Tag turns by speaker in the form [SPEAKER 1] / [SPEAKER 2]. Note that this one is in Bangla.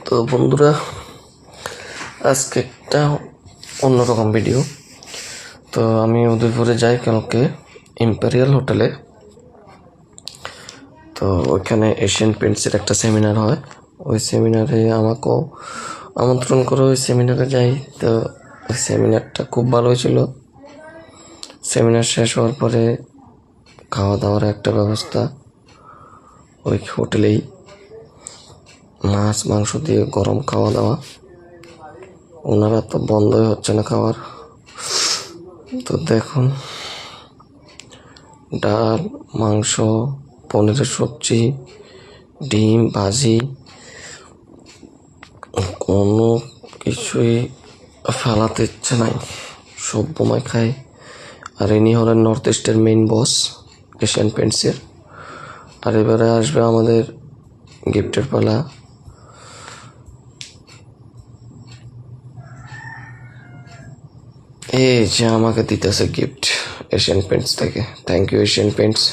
[SPEAKER 1] তো বন্ধুরা, আজকে একটা অন্যরকম ভিডিও। তো আমি উদয়পুরে যাই কালকে ইম্পেরিয়াল হোটেলে। তো ওইখানে এশিয়ান পেন্টসের একটা সেমিনার হয়। ওই সেমিনারে আমাকেও আমন্ত্রণ করে ওই সেমিনারে যাই। তো ওই সেমিনারটা খুব ভালো হয়েছিল। সেমিনার শেষ হওয়ার পরে খাওয়া দাওয়ার একটা ব্যবস্থা ওই হোটেলেই, মাছ মাংস দিয়ে গরম খাওয়া দাওয়া। ওনারা তো বন্ধই হচ্ছে না খাওয়ার। তো দেখুন, ডাল, মাংস, পনিরের সবজি, ডিম ভাজি, কোনো কিছুই ফেলাতে ইচ্ছে নাই, সব বোমায় খায়। আর ইনি হলেন নর্থ ইস্টের মেইন বস এশিয়ান পেন্টসের। আর এবারে আসবে আমাদের গিফটের পালা। এই যে আমাকে দিতেছে গিফট এশিয়ান পেন্টস থেকে। Thank you Asian paints.